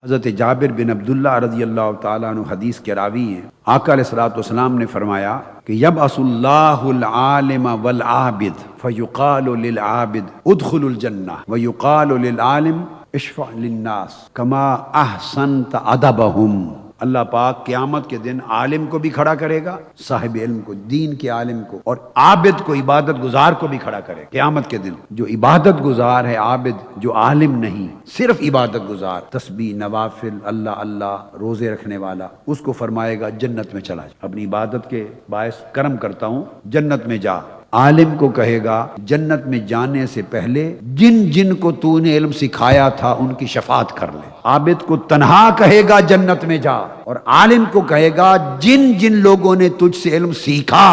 حضرت جابر بن عبداللہ رضی اللہ تعالیٰ عنہ حدیث کے راوی ہیں۔ آقا علیہ الصلوۃ والسلام نے فرمایا کہ یبعث اللہ العالم والعابد فیقال للعابد ادخل الجنہ ویقال للعالم اشفع للناس کما احسنت ادبہم۔ اللہ پاک قیامت کے دن عالم کو بھی کھڑا کرے گا، صاحب علم کو، دین کے عالم کو، اور عابد کو، عبادت گزار کو بھی کھڑا کرے گا قیامت کے دن۔ جو عبادت گزار ہے عابد، جو عالم نہیں، صرف عبادت گزار، تسبیح، نوافل، اللہ اللہ، روزے رکھنے والا، اس کو فرمائے گا جنت میں چلا جا، اپنی عبادت کے باعث کرم کرتا ہوں، جنت میں جا۔ عالم کو کہے گا جنت میں جانے سے پہلے جن جن کو تو نے علم سکھایا تھا ان کی شفاعت کر لے۔ عابد کو تنہا کہے گا جنت میں جا، اور عالم کو کہے گا جن جن لوگوں نے تجھ سے علم سیکھا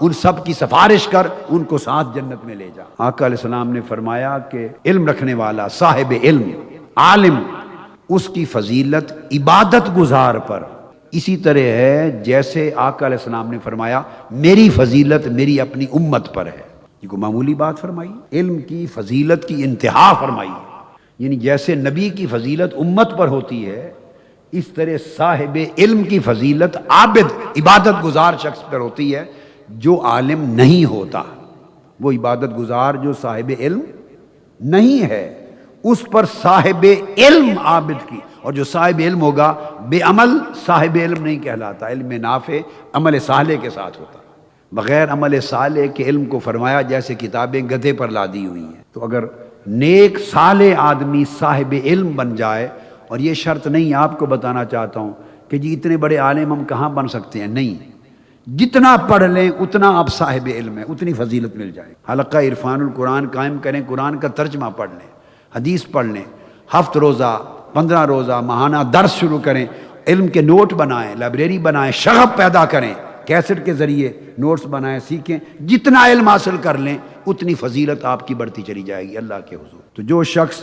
ان سب کی سفارش کر، ان کو ساتھ جنت میں لے جا۔ آقا علیہ السلام نے فرمایا کہ علم رکھنے والا، صاحب علم، عالم، اس کی فضیلت عبادت گزار پر اسی طرح ہے جیسے آقا علیہ السلام نے فرمایا میری فضیلت میری اپنی امت پر ہے۔ یہ کوئی معمولی بات فرمائی، علم کی فضیلت کی انتہا فرمائی، یعنی جیسے نبی کی فضیلت امت پر ہوتی ہے، اس طرح صاحب علم کی فضیلت عابد، عبادت گزار شخص پر ہوتی ہے جو عالم نہیں ہوتا۔ وہ عبادت گزار جو صاحب علم نہیں ہے، اس پر صاحب علم عابد کی، اور جو صاحب علم ہوگا بے عمل صاحب علم نہیں کہلاتا، علم نافع عمل صالح کے ساتھ ہوتا۔ بغیر عمل صالح کے علم کو فرمایا جیسے کتابیں گدھے پر لادی ہوئی ہیں۔ تو اگر نیک صالح آدمی صاحب علم بن جائے، اور یہ شرط نہیں، آپ کو بتانا چاہتا ہوں کہ جی اتنے بڑے عالم ہم کہاں بن سکتے ہیں، نہیں، جتنا پڑھ لیں اتنا آپ صاحب علم ہے، اتنی فضیلت مل جائے۔ حلقہ عرفان القرآن قائم کریں، قرآن کا ترجمہ پڑھ لیں، حدیث پڑھ لیں، ہفت روزہ 15 روزہ ماہانہ درس شروع کریں، علم کے نوٹ بنائیں، لائبریری بنائیں، شغف پیدا کریں، کیسٹ کے ذریعے نوٹس بنائیں، سیکھیں، جتنا علم حاصل کر لیں اتنی فضیلت آپ کی بڑھتی چلی جائے گی اللہ کے حضور۔ تو جو شخص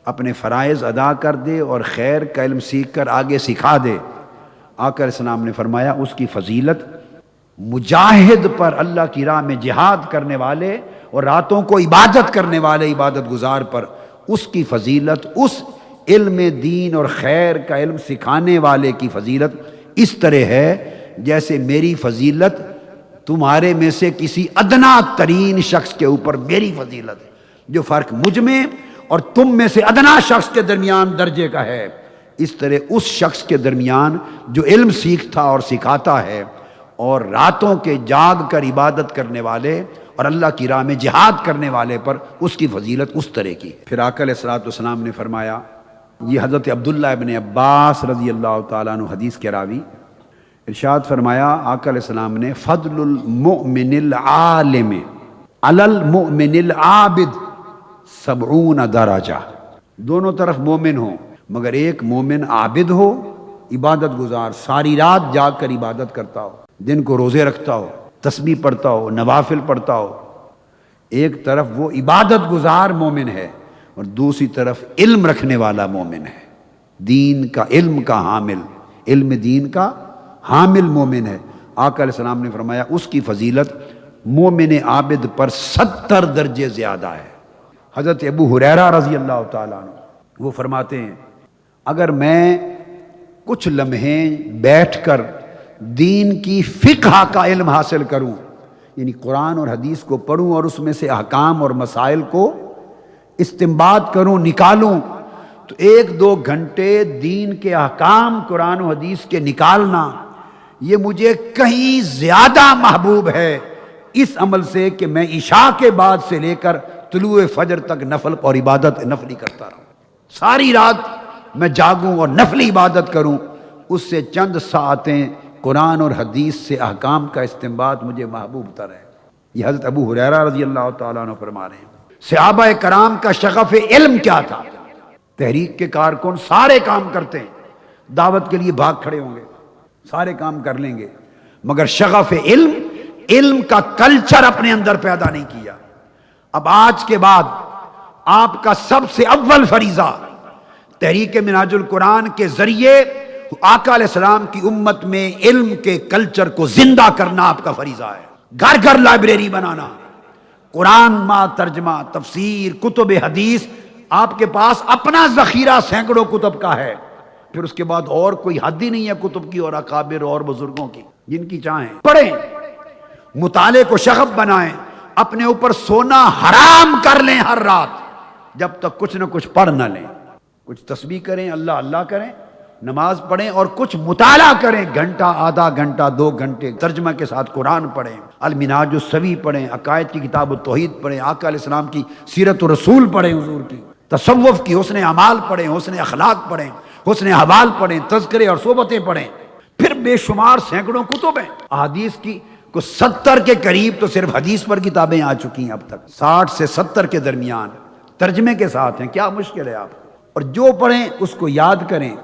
اپنے فرائض ادا کر دے اور خیر کا علم سیکھ کر آگے سکھا دے، آقا علیہ السلام نے فرمایا اس کی فضیلت مجاہد پر، اللہ کی راہ میں جہاد کرنے والے اور راتوں کو عبادت کرنے والے عبادت گزار پر، اس کی فضیلت، اس علم دین اور خیر کا علم سکھانے والے کی فضیلت اس طرح ہے جیسے میری فضیلت تمہارے میں سے کسی ادنا ترین شخص کے اوپر میری فضیلت ہے۔ جو فرق مجھ میں اور تم میں سے ادنا شخص کے درمیان درجے کا ہے، اس طرح اس شخص کے درمیان جو علم سیکھتا اور سکھاتا ہے اور راتوں کے جاگ کر عبادت کرنے والے اور اللہ کی راہ میں جہاد کرنے والے پر اس کی فضیلت اس طرح کی ہے۔ پھر آقا علیہ الصلوۃ والسلام نے فرمایا، یہ حضرت عبداللہ ابن عباس رضی اللہ تعالیٰ عنہ حدیث کے راوی، ارشاد فرمایا آقا علیہ السلام نے فضل المؤمن العالم علی المؤمن العابد 70 درجہ۔ دونوں طرف مومن ہوں، مگر ایک مومن عابد ہو، عبادت گزار، ساری رات جاگ کر عبادت کرتا ہو، دن کو روزے رکھتا ہو، تسبیح پڑھتا ہو، نوافل پڑھتا ہو، ایک طرف وہ عبادت گزار مومن ہے اور دوسری طرف علم رکھنے والا مومن ہے، دین کا، علم کا حامل، علم دین کا حامل مومن ہے۔ آقا علیہ السلام نے فرمایا اس کی فضیلت مومن عابد پر 70 درجے زیادہ ہے۔ حضرت ابو ہریرہ رضی اللہ تعالیٰ عنہ وہ فرماتے ہیں اگر میں کچھ لمحے بیٹھ کر دین کی فقہ کا علم حاصل کروں، یعنی قرآن اور حدیث کو پڑھوں اور اس میں سے احکام اور مسائل کو استنباط کروں، نکالوں، تو 1-2 گھنٹے دین کے احکام قرآن و حدیث کے نکالنا یہ مجھے کہیں زیادہ محبوب ہے اس عمل سے کہ میں عشاء کے بعد سے لے کر طلوع فجر تک نفل اور عبادت نفلی کرتا رہوں، ساری رات میں جاگوں اور نفلی عبادت کروں، اس سے چند ساعتیں قرآن اور حدیث سے احکام کا استنباط مجھے محبوب تر ہے۔ یہ حضرت ابو ہریرہ رضی اللہ تعالیٰ عنہ فرما رہے ہیں۔ صحابہ کرام کا شغف علم کیا تھا؟ تحریک کے کارکن سارے کام کرتے ہیں، دعوت کے لیے بھاگ کھڑے ہوں گے، سارے کام کر لیں گے، مگر شغف علم، علم کا کلچر اپنے اندر پیدا نہیں کیا۔ اب آج کے بعد آپ کا سب سے اول فریضہ تحریک منہاج القرآن کے ذریعے آقا علیہ السلام کی امت میں علم کے کلچر کو زندہ کرنا آپ کا فریضہ ہے۔ گھر گھر لائبریری بنانا، قرآن ما ترجمہ، تفسیر، کتب حدیث، آپ کے پاس اپنا ذخیرہ سینکڑوں کتب کا ہے، پھر اس کے بعد اور کوئی حد ہی نہیں ہے کتب کی اور اکابر اور بزرگوں کی، جن کی چاہیں پڑھیں، مطالعے کو شغف بنائیں، اپنے اوپر سونا حرام کر لیں ہر رات جب تک کچھ نہ کچھ پڑھ نہ لیں، کچھ تسبیح کریں، اللہ اللہ کریں، نماز پڑھیں اور کچھ مطالعہ کریں، گھنٹہ، آدھا گھنٹہ، 2 گھنٹے ترجمہ کے ساتھ قرآن پڑھیں، المنہاج السوی پڑھیں، عقائد کی کتاب التوحید پڑھیں، آقا علیہ السلام کی سیرت الرسول پڑھیں، حضور کی تصوف کی حسن اعمال پڑھیں، حسن اخلاق پڑھیں، حسن احوال پڑھیں، تذکرے اور صحبتیں پڑھیں، پھر بے شمار سینکڑوں کتب ہیں احادیث کی، کو 70 کے قریب تو صرف حدیث پر کتابیں آ چکی ہیں اب تک، 60 سے 70 کے درمیان ترجمے کے ساتھ ہیں، کیا مشکل ہے آپ، اور جو پڑھیں اس کو یاد کریں،